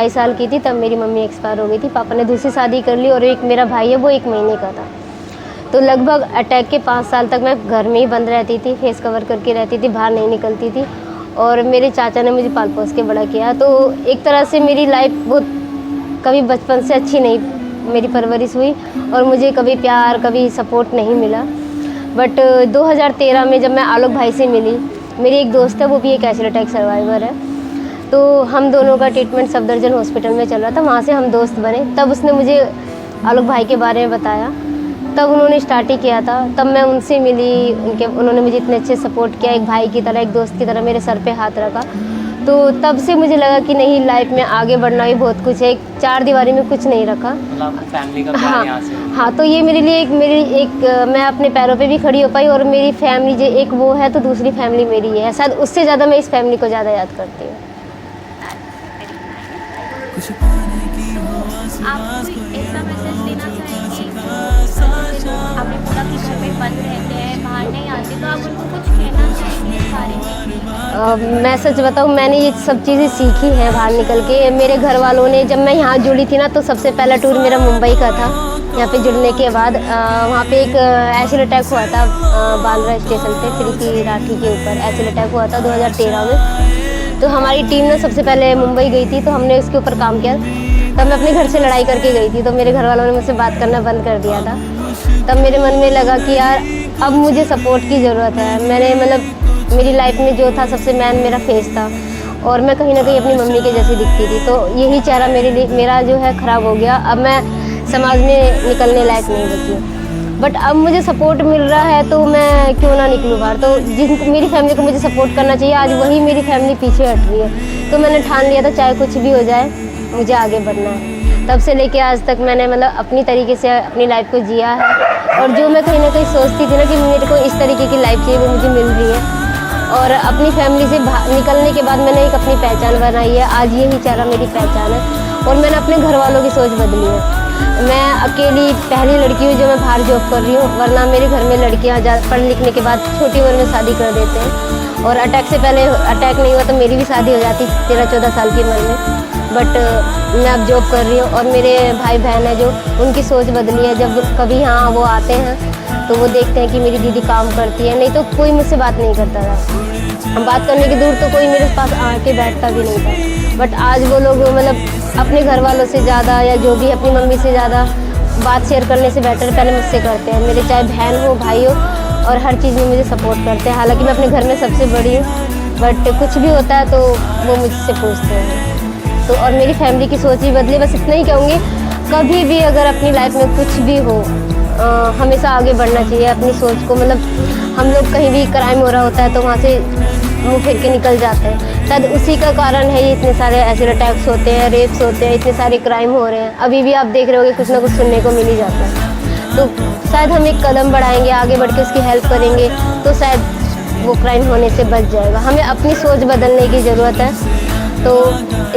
22 साल की थी तब मेरी मम्मी एक्सपायर हो गई थी। पापा ने दूसरी शादी कर ली और एक मेरा भाई है वो 1 महीने का था। तो लगभग अटैक के 5 साल तक मैं घर में ही बंद रहती थी, फेस कवर करके रहती थी, बाहर नहीं निकलती थी। और मेरे चाचा ने मुझे पाल पोस के बड़ा किया। तो एक तरह से मेरी लाइफ बहुत कभी बचपन से अच्छी नहीं मेरी परवरिश हुई और मुझे कभी प्यार कभी सपोर्ट नहीं मिला। बट 2013 में जब मैं आलोक भाई से मिली, मेरी एक दोस्त है वो भी एक एसिड अटैक सर्वाइवर है, तो हम दोनों का ट्रीटमेंट सफदरजंग हॉस्पिटल में चल रहा था। वहाँ से हम दोस्त बने। तब उसने मुझे आलोक भाई के बारे में बताया, तब उन्होंने स्टार्ट ही किया था। तब मैं उनसे मिली, उन्होंने मुझे इतने अच्छे सपोर्ट किया, एक भाई की तरह एक दोस्त की तरह मेरे सर पे हाथ रखा। तो तब से मुझे लगा कि नहीं, लाइफ में आगे बढ़ना ही बहुत कुछ है, एक 4 दीवारी में कुछ नहीं रखा। फैमिली का प्यार यहाँ से। हाँ, तो ये मेरे लिए मैं अपने पैरों पे भी खड़ी हो पाई और मेरी फैमिली जो एक वो है तो दूसरी फैमिली मेरी है। शायद उससे ज़्यादा मैं इस फैमिली को ज़्यादा याद करती हूँ। आप कोई ऐसा मैसेज देना चाहेंगे जो आपने बोला कि घर में बंद रहते हैं, बाहर नहीं आते, तो आप उनको कुछ कहना चाहेंगे इस बारे में? मैं सच बताऊँ, मैंने ये सब चीज़ें सीखी हैं बाहर निकल के। मेरे घर वालों ने, जब मैं यहाँ जुड़ी थी ना, तो सबसे पहला टूर मेरा मुंबई का था। यहाँ पे जुड़ने के बाद वहाँ पे एक एसिड अटैक हुआ था बांद्रा स्टेशन पे, खिड़की राठी के ऊपर एसिड अटैक हुआ था 2013 में। तो हमारी टीम ने सबसे पहले मुंबई गई थी, तो हमने उसके ऊपर काम किया। तब मैं अपने घर से लड़ाई करके गई थी, तो मेरे घर वालों ने मुझसे बात करना बंद कर दिया था। तब मेरे मन में लगा कि यार अब मुझे सपोर्ट की ज़रूरत है। मैंने मेरी लाइफ में जो था सबसे मेरा फेस था और मैं कहीं ना कहीं अपनी मम्मी के जैसी दिखती थी। तो यही चेहरा मेरा जो है ख़राब हो गया। अब मैं समाज में निकलने लायक नहीं बची। बट अब मुझे सपोर्ट मिल रहा है तो मैं क्यों ना निकलूँ बाहर। तो मेरी फैमिली को मुझे सपोर्ट करना चाहिए, आज वही मेरी फैमिली पीछे हट रही है। तो मैंने ठान लिया था चाहे कुछ भी हो जाए, मुझे आगे बढ़ना है। तब से लेके आज तक मैंने अपनी तरीके से अपनी लाइफ को जिया है। और जो मैं कहीं ना कहीं सोचती थी ना कि मेरे को इस तरीके की लाइफ चाहिए, वो मुझे मिल रही है। और अपनी फैमिली से निकलने के बाद मैंने एक अपनी पहचान बनाई है। आज यही चेहरा मेरी पहचान है और मैंने अपने घर वालों की सोच बदली है। मैं अकेली पहली लड़की हूँ जो मैं बाहर जॉब कर रही हूँ, वरना मेरे घर में लड़कियाँ पढ़ लिखने के बाद छोटी उम्र में शादी कर देते हैं। और अटैक से पहले अटैक नहीं हुआ तो मेरी भी शादी हो जाती 13-14 साल की उम्र में। बट मैं अब जॉब कर रही हूँ और मेरे भाई बहन है जो, उनकी सोच बदली है। जब कभी यहाँ वो आते हैं तो वो देखते हैं कि मेरी दीदी काम करती है, नहीं तो कोई मुझसे बात नहीं करता था। बात करने की दूर तो कोई मेरे पास आके बैठता भी नहीं था। बट आज वो लोग अपने घर वालों से ज़्यादा या जो भी अपनी मम्मी से ज़्यादा बात शेयर करने से बेटर पहले मुझसे करते हैं। मेरे चाहे बहन हो भाई हो, और हर चीज़ में मुझे सपोर्ट करते हैं। हालांकि मैं अपने घर में सबसे बड़ी हूँ, बट कुछ भी होता है तो वो मुझसे पूछते हैं। तो और मेरी फैमिली की सोच ही बदली। बस इतना ही कहूँगी, कभी भी अगर अपनी लाइफ में कुछ भी हो, हमेशा आगे बढ़ना चाहिए अपनी सोच को। हम लोग कहीं भी क्राइम हो रहा होता है तो वहाँ से मुँह फेर के निकल जाते हैं। शायद उसी का कारण है ये इतने सारे एसिड अटैक्स होते हैं, रेप्स होते हैं, इतने सारे क्राइम हो रहे हैं। अभी भी आप देख रहे होगे कुछ ना कुछ सुनने को मिल ही जाता है। तो शायद हम एक कदम बढ़ाएंगे, आगे बढ़ के उसकी हेल्प करेंगे तो शायद वो क्राइम होने से बच जाएगा। हमें अपनी सोच बदलने की ज़रूरत है। तो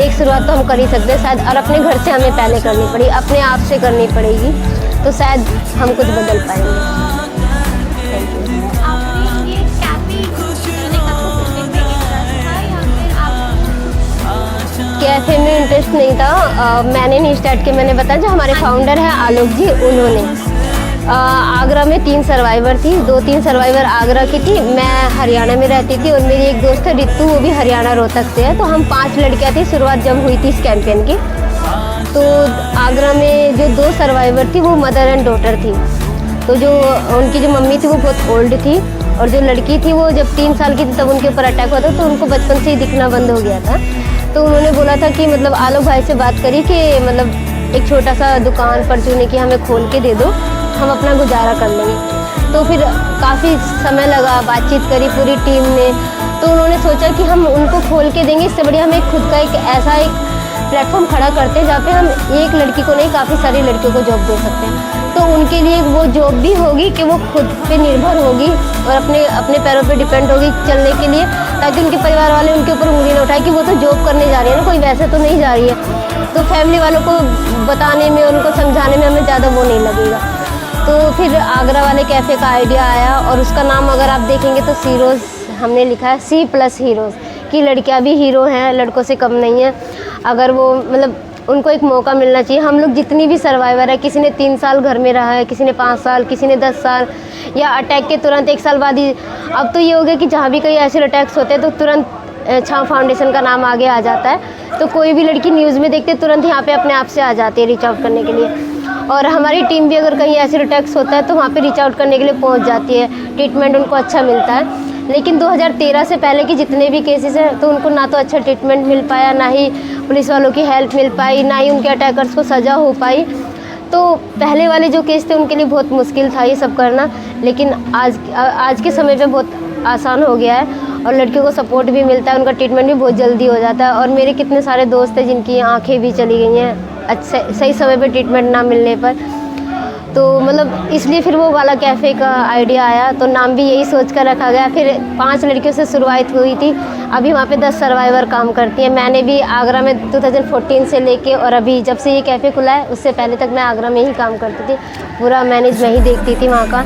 एक शुरुआत तो हम कर ही सकते हैं शायद, और अपने घर से हमें पहले करनी पड़ेगी, अपने आप से करनी पड़ेगी, तो शायद हम कुछ बदल पाएंगे। कैफ़े में इंटरेस्ट नहीं था, मैंने नहीं स्टार्ट किया। मैंने बताया जो हमारे फाउंडर हैं आलोक जी, उन्होंने आगरा में 3 सर्वाइवर थी, 2-3 सर्वाइवर आगरा की थी, मैं हरियाणा में रहती थी और मेरी एक दोस्त है रितु, वो भी हरियाणा रोहतक से है। तो हम 5 लड़कियाँ थी। शुरुआत जब हुई थी इस कैंपेन की, तो आगरा में जो 2 सर्वाइवर थी वो मदर एंड डॉटर थी। तो जो उनकी जो मम्मी थी वो बहुत ओल्ड थी और जो लड़की थी वो जब 3 साल की थी तब उनके ऊपर अटैक हुआ था, तो उनको बचपन से ही दिखना बंद हो गया था। तो उन्होंने बोला था कि आलोक भाई से बात करी कि एक छोटा सा दुकान परचूने की हमें खोल के दे दो, हम अपना गुजारा कर लेंगे। तो फिर काफ़ी समय लगा, बातचीत करी पूरी टीम ने। तो उन्होंने सोचा कि हम उनको खोल के देंगे, इससे बढ़िया हमें खुद का एक ऐसा एक प्लेटफॉर्म खड़ा करते हैं जहाँ पे हम एक लड़की को नहीं, काफ़ी सारी लड़कियों को जॉब दे सकते हैं। तो उनके लिए वो जॉब भी होगी कि वो खुद पे निर्भर होगी और अपने पैरों पे डिपेंड होगी चलने के लिए, ताकि उनके परिवार वाले उनके ऊपर उंगली न उठाए कि वो तो जॉब करने जा रही है ना, कोई वैसे तो नहीं जा रही है। तो फैमिली वालों को बताने में, उनको समझाने में हमें ज़्यादा वो नहीं लगेगा। तो फिर आगरा वाले कैफ़े का आइडिया आया और उसका नाम अगर आप देखेंगे तो सीरोज़ हमने लिखा है, C+ हीरोज़, कि लड़कियां भी हीरो हैं, लड़कों से कम नहीं है। अगर वो मतलब उनको एक मौका मिलना चाहिए। हम लोग जितनी भी सर्वाइवर है, किसी ने 3 साल घर में रहा है, किसी ने 5 साल, किसी ने 10 साल, या अटैक के तुरंत 1 साल बाद ही। अब तो ये हो गया कि जहाँ भी कहीं ऐसे अटैक्स होते हैं तो तुरंत छाँव फाउंडेशन का नाम आगे आ जाता है। तो कोई भी लड़की न्यूज़ में देखते तुरंत यहाँ पे अपने आप से आ जाती है रीच आउट करने के लिए। और हमारी टीम भी अगर कहीं ऐसे अटैक्स होता है तो वहाँ पे रीच आउट करने के लिए पहुँच जाती है, ट्रीटमेंट उनको अच्छा मिलता है। लेकिन 2013 से पहले के जितने भी केसेस हैं तो उनको ना तो अच्छा ट्रीटमेंट मिल पाया, ना ही पुलिस वालों की हेल्प मिल पाई, ना ही उनके अटैकर्स को सज़ा हो पाई। तो पहले वाले जो केस थे उनके लिए बहुत मुश्किल था ये सब करना, लेकिन आज के समय पे बहुत आसान हो गया है और लड़कियों को सपोर्ट भी मिलता है, उनका ट्रीटमेंट भी बहुत जल्दी हो जाता है। और मेरे कितने सारे दोस्त हैं जिनकी आँखें भी चली गई हैं अच्छे सही समय पे ट्रीटमेंट ना मिलने पर। तो मतलब इसलिए फिर वो वाला कैफ़े का आइडिया आया, तो नाम भी यही सोच कर रखा गया। फिर 5 लड़कियों से शुरुआत हुई थी, अभी वहाँ पे 10 सर्वाइवर काम करती हैं। मैंने भी आगरा में 2014 से लेके और अभी जब से ये कैफ़े खुला है उससे पहले तक मैं आगरा में ही काम करती थी, पूरा मैनेज मैं ही देखती थी वहाँ का।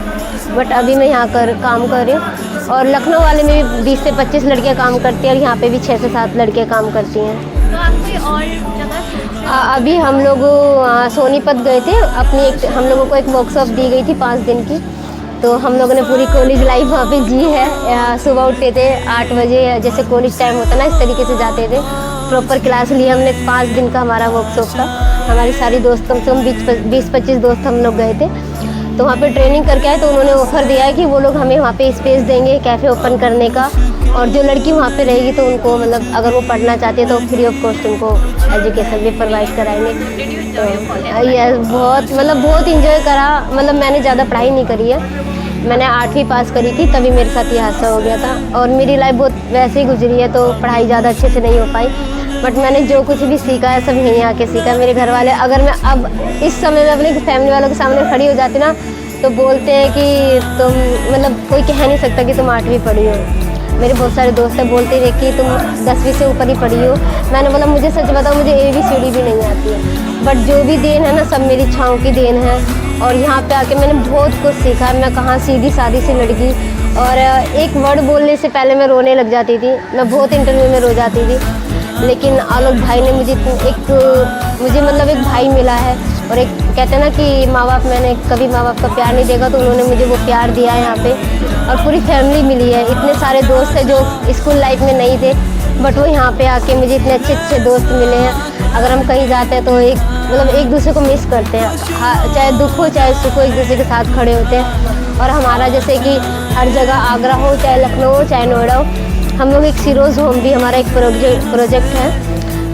बट अभी मैं यहाँ काम कर रही हूँ। और लखनऊ वाले में भी 20 से 25 लड़कियाँ काम करती हैं और यहाँ पे भी 6 से 7 लड़कियाँ काम करती हैं। तो आप कोई और जगह अभी हम लोग सोनीपत गए थे, अपनी हम लोगों को एक वर्कशॉप दी गई थी 5 दिन की। तो हम लोगों ने पूरी कॉलेज लाइफ वहाँ पे जी है। सुबह उठते थे 8 बजे, जैसे कॉलेज टाइम होता ना इस तरीके से जाते थे, प्रॉपर क्लास ली हमने। 5 दिन का हमारा वर्कशॉप था। हमारी सारी दोस्त कम से कम 20-25 दोस्त हम लोग गए थे। तो वहाँ पे ट्रेनिंग करके आए तो उन्होंने ऑफ़र दिया है कि वो लोग हमें वहाँ पे स्पेस देंगे कैफ़े ओपन करने का, और जो लड़की वहाँ पे रहेगी तो उनको मतलब अगर वो पढ़ना चाहती है तो फ्री ऑफ कॉस्ट उनको एजुकेशन भी प्रोवाइड कराएंगे। तो यस, बहुत इंजॉय करा। मतलब मैंने ज़्यादा पढ़ाई नहीं करी है, मैंने 8वीं पास करी थी, तभी मेरे साथ ये हादसा हो गया था। और मेरी लाइफ बहुत वैसे ही गुजरी है, तो पढ़ाई ज़्यादा अच्छे से नहीं हो पाई। बट मैंने जो कुछ भी सीखा है सब यहीं आके सीखा। मेरे घर वाले, अगर मैं अब इस समय में अपने फैमिली वालों के सामने खड़ी हो जाती ना तो बोलते हैं कि तुम मतलब कोई कह नहीं सकता कि तुम 8वीं पढ़ी हो। मेरे बहुत सारे दोस्त हैं बोलते रहे कि तुम 10वीं से ऊपर ही पढ़ी हो। मैंने बोला मुझे सच बताओ, मुझे ABCD भी नहीं आती है, बट जो भी देन है ना सब मेरी छाँव की देन है। और यहाँ पे आके मैंने बहुत कुछ सीखा है। मैं कहाँ सीधी सादी सी लड़की, और एक वर्ड बोलने से पहले मैं रोने लग जाती थी। मैं बहुत इंटरव्यू में रो जाती थी, लेकिन आलोक भाई ने मुझे मतलब एक भाई मिला है। और एक कहते हैं ना कि माँ बाप, मैंने कभी माँ बाप का प्यार नहीं देखा, तो उन्होंने मुझे वो प्यार दिया है यहाँ पे। और पूरी फैमिली मिली है। इतने सारे दोस्त हैं जो स्कूल लाइफ में नहीं थे, बट वो यहाँ पे आके मुझे इतने अच्छे दोस्त मिले हैं। अगर हम कहीं जाते हैं तो एक दूसरे को मिस करते हैं, चाहे दुख हो चाहे सुख हो, एक दूसरे के साथ खड़े होते हैं। और हमारा जैसे कि हर जगह आगरा हो चाहे लखनऊ हो चाहे नोएडा हो, हम लोग एक सिरोज़ होम भी हमारा एक प्रोजेक्ट है।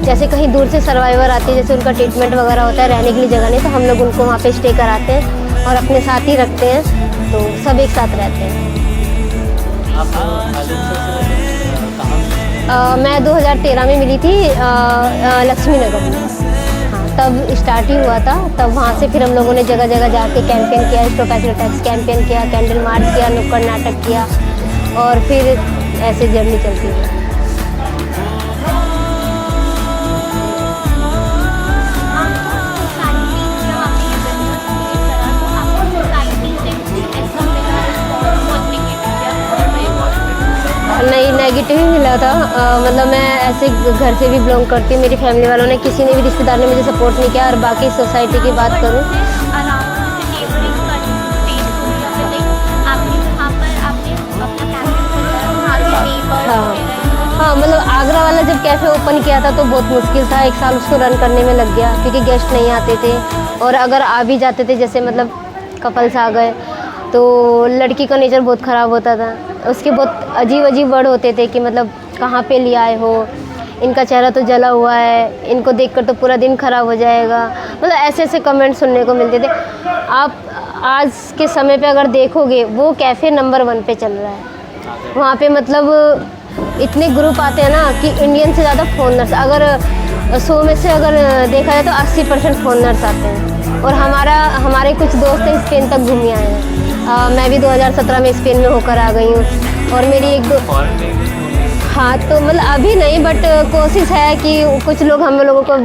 जैसे कहीं दूर से सर्वाइवर आते हैं, जैसे उनका ट्रीटमेंट वगैरह होता है, रहने के लिए जगह नहीं, तो हम लोग उनको वहाँ पे स्टे कराते हैं और अपने साथ ही रखते हैं, तो सब एक साथ रहते हैं। मैं 2013 में मिली थी लक्ष्मी नगर में। हाँ, तब स्टार्ट ही हुआ था। तब वहाँ से फिर हम लोगों ने जगह जगह जाके कैंपेन किया, स्टॉप एक्सीडेंट टैक्स कैंपेन किया, कैंडल मार्च किया, नुक्कड़ नाटक किया, और फिर ऐसे जर्नी चलती है। नहीं, नेगेटिव ही मिला था। मतलब मैं ऐसे घर से भी बिलोंग करती हूँ, मेरी फैमिली वालों ने, किसी ने भी रिश्तेदार ने मुझे सपोर्ट नहीं किया। और बाकी सोसाइटी की बात करूँ, हाँ, मतलब आगरा वाला जब कैफ़े ओपन किया था तो बहुत मुश्किल था। 1 साल उसको रन करने में लग गया, क्योंकि गेस्ट नहीं आते थे, और अगर आ भी जाते थे, जैसे मतलब कपल्स आ गए, तो लड़की का नेचर बहुत ख़राब होता था। उसके बहुत अजीब वर्ड होते थे कि मतलब कहाँ पे ले आए हो, इनका चेहरा तो जला हुआ है, इनको देखकर तो पूरा दिन ख़राब हो जाएगा। मतलब ऐसे कमेंट सुनने को मिलते थे। आप आज के समय पे अगर देखोगे, वो कैफ़े नंबर 1 पे चल रहा है। वहाँ पे मतलब इतने ग्रुप आते हैं ना कि इंडियन से ज़्यादा फॉरेनर्स, अगर 100 में से अगर देखा जाए तो 80% फॉरेनर्स आते हैं। और हमारे कुछ दोस्त हैं स्पेन तक घूम आए हैं। मैं भी 2017 में स्पेन में होकर आ गई हूँ, और मेरी एक दो, हाँ, तो मतलब अभी नहीं, बट कोशिश है कि कुछ लोग हम लोगों को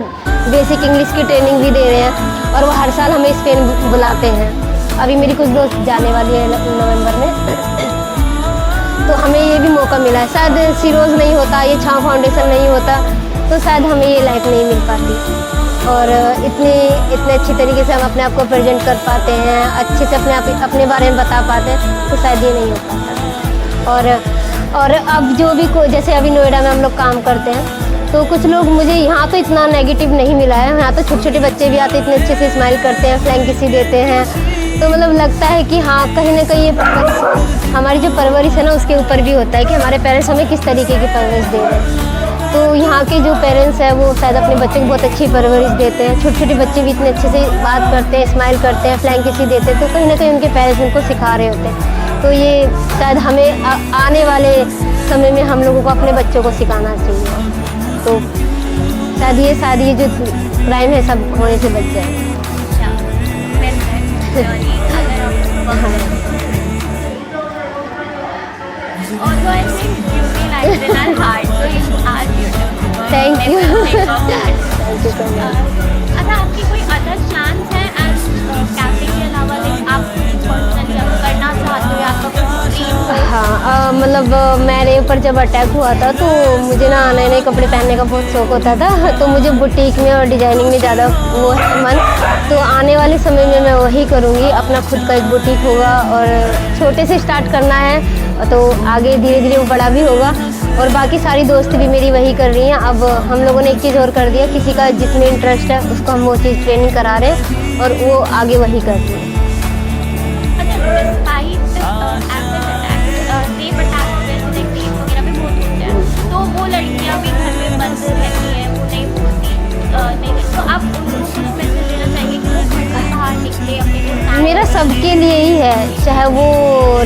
बेसिक इंग्लिश की ट्रेनिंग भी दे रहे हैं, और वो हर साल हमें स्पेन बुलाते हैं। अभी मेरी कुछ दोस्त जाने वाली है नवंबर में, तो हमें ये भी मौका मिला है। शायद सिरोज़ नहीं होता, ये छाँव फाउंडेशन नहीं होता, तो शायद हमें ये लाइफ नहीं मिल पाती और इतने अच्छी तरीके से हम अपने आप को प्रेजेंट कर पाते हैं, अच्छे से अपने बारे में बता पाते हैं, तो शायद ये नहीं हो पाता। और अब जो भी जैसे अभी नोएडा में हम लोग काम करते हैं, तो कुछ लोग मुझे यहाँ तो इतना नेगेटिव नहीं मिला है। यहाँ तो छोटे छोटे बच्चे भी आते इतने अच्छे से स्माइल करते हैं, फ्लैंक किसी देते हैं, तो मतलब लगता है कि हाँ कहीं ना कहीं ये हमारी जो परवरिश है ना उसके ऊपर भी होता है कि हमारे पेरेंट्स हमें किस तरीके की परवरिश दे रहे हैं। तो यहाँ के जो पेरेंट्स हैं वो शायद अपने बच्चों को बहुत अच्छी परवरिश देते हैं। छोटे छोटे बच्चे भी इतने अच्छे से बात करते हैं, स्माइल करते हैं, फ्लैंक किसी देते हैं, तो कहीं ना कहीं उनके पेरेंट्स उनको सिखा रहे होते हैं। तो ये शायद हमें आने वाले समय में हम लोगों को अपने बच्चों को सिखाना चाहिए, तो शायद ये जो क्राइम है सब होने से बच जाए। Thank you. अच्छा, आपकी कोई अदर प्लान्स हैं एज कैफे के अलावा, आप पर्सनली करना चाहते हो, आपका कुछ ड्रीम हो? हाँ, मतलब मेरे ऊपर जब अटैक हुआ था तो मुझे ना नए नए कपड़े पहनने का बहुत शौक होता था, तो मुझे बुटीक में और डिजाइनिंग में ज़्यादा वो है मन। तो आने वाले समय में मैं वही करूँगी, अपना खुद का एक बुटीक होगा और छोटे से स्टार्ट करना है, तो आगे धीरे धीरे वो बड़ा भी होगा। और बाकी सारी दोस्त भी मेरी वही कर रही हैं। अब हम लोगों ने एक चीज़ और कर दिया, किसी का जिसमें इंटरेस्ट है उसको हम वो चीज़ ट्रेनिंग करा रहे हैं और वो आगे वही करती है। तो वो लड़कियां भी घर में बंद रहती हैं, वो नहीं बोलती, नहीं, तो आप उनको कुछ मैसेज देना चाहिए कि वो घर से बाहर निकले अपने? मेरा सबके लिए ही है, चाहे वो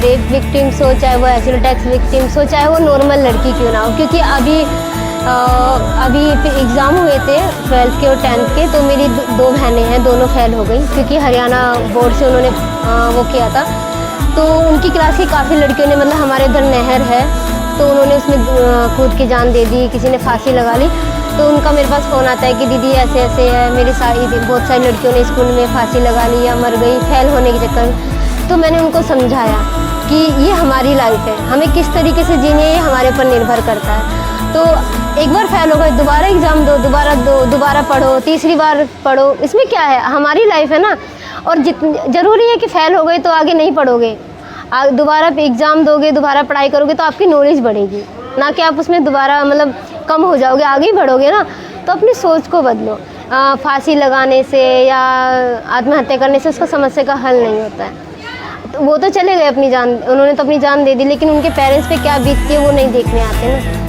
रेप विक्टिम्स हो, चाहे वो एसिड अटैक्स विक्टिम्स हो, चाहे वो नॉर्मल लड़की क्यों ना हो। क्योंकि अभी एग्ज़ाम हुए थे 12th के और 10th के, तो मेरी दो बहनें हैं, दोनों फेल हो गई क्योंकि हरियाणा बोर्ड से उन्होंने वो किया था। तो उनकी क्लास की काफ़ी लड़कियों ने, मतलब हमारे इधर नहर है तो उन्होंने उसमें कूद के जान दे दी, किसी ने फांसी लगा ली। तो उनका मेरे पास फ़ोन आता है कि दीदी ऐसे ऐसे है, मेरी बहुत सारी लड़कियों ने स्कूल में फांसी लगा ली या मर गई फेल होने के चक्कर में। तो मैंने उनको समझाया कि ये हमारी लाइफ है, हमें किस तरीके से जीनी है ये हमारे पर निर्भर करता है। तो एक बार फेल हो गए, दोबारा एग्ज़ाम दो, दोबारा पढ़ो, तीसरी बार पढ़ो, इसमें क्या है, हमारी लाइफ है ना। और ज़रूरी है कि फ़ेल हो गए तो आगे नहीं पढ़ोगे, दोबारा एग्ज़ाम दोगे, दोबारा पढ़ाई करोगे तो आपकी नॉलेज बढ़ेगी, ना कि आप उसमें दोबारा मतलब कम हो जाओगे, आगे ही बढ़ोगे ना। तो अपनी सोच को बदलो। फांसी लगाने से या आत्महत्या करने से उसका समस्या का हल नहीं होता है। तो वो तो चले गए अपनी जान, उन्होंने तो अपनी जान दे दी, लेकिन उनके पेरेंट्स पे क्या बीतती है वो नहीं देखने आते ना।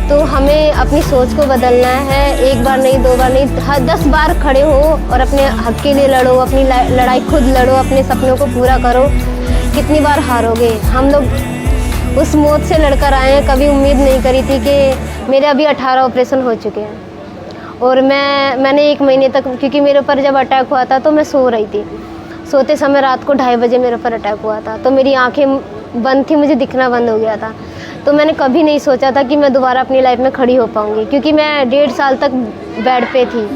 तो हमें अपनी सोच को बदलना है, एक बार नहीं, दो बार नहीं, 10 बार खड़े हो और अपने हक के लिए लड़ो, अपनी लड़ाई खुद लड़ो, अपने सपनों को पूरा करो। कितनी बार हारोगे। हम लोग उस मौत से लड़कर आए हैं, कभी उम्मीद नहीं करी थी कि मेरे अभी 18 ऑपरेशन हो चुके हैं और मैंने 1 महीने तक, क्योंकि मेरे ऊपर जब अटैक हुआ था तो मैं सो रही थी, सोते समय रात को 2:30 बजे मेरे ऊपर अटैक हुआ था, तो मेरी आंखें बंद थी, मुझे दिखना बंद हो गया था। तो मैंने कभी नहीं सोचा था कि मैं दोबारा अपनी लाइफ में खड़ी हो पाऊँगी, क्योंकि मैं 1.5 साल तक बेड पे थी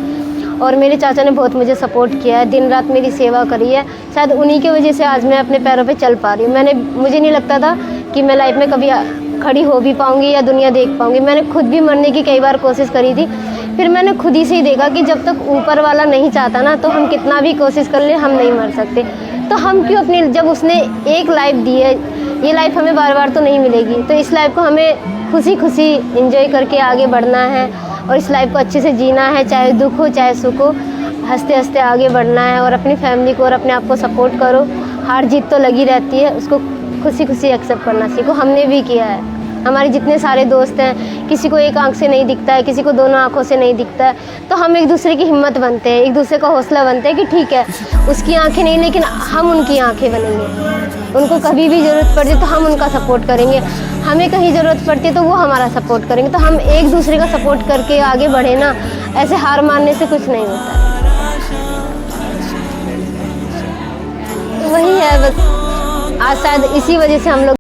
और मेरे चाचा ने बहुत मुझे सपोर्ट किया है, दिन रात मेरी सेवा करी है। शायद उन्हीं की वजह से आज मैं अपने पैरों पे चल पा रही हूँ। मुझे नहीं लगता था कि मैं लाइफ में कभी खड़ी हो भी पाऊँगी या दुनिया देख पाऊँगी। मैंने खुद भी मरने की कई बार कोशिश करी थी, फिर मैंने खुद ही से ही देखा कि जब तक ऊपर वाला नहीं चाहता ना, तो हम कितना भी कोशिश कर ले हम नहीं मर सकते। तो हम क्यों अपनी, जब उसने एक लाइफ दी है, ये लाइफ हमें बार बार तो नहीं मिलेगी, तो इस लाइफ को हमें खुशी खुशी एंजॉय करके आगे बढ़ना है और इस लाइफ को अच्छे से जीना है, चाहे दुख हो चाहे सुख हो, हंसते हंसते आगे बढ़ना है। और अपनी फैमिली को और अपने आप को सपोर्ट करो। हार जीत तो लगी रहती है, उसको खुशी खुशी एक्सेप्ट करना सीखो। हमने भी किया है, हमारे जितने सारे दोस्त हैं, किसी को एक आंख से नहीं दिखता है, किसी को दोनों आंखों से नहीं दिखता है, तो हम एक दूसरे की हिम्मत बनते हैं, एक दूसरे का हौसला बनते हैं कि ठीक है उसकी आंखें नहीं, लेकिन हम उनकी आंखें बनेंगे। उनको कभी भी ज़रूरत पड़ती तो हम उनका सपोर्ट करेंगे, हमें कहीं ज़रूरत पड़ती है तो वो हमारा सपोर्ट करेंगे। तो हम एक दूसरे का सपोर्ट करके आगे बढ़े ना, ऐसे हार मानने से कुछ नहीं होता है। वही है बस, आज शायद इसी वजह से हम लोग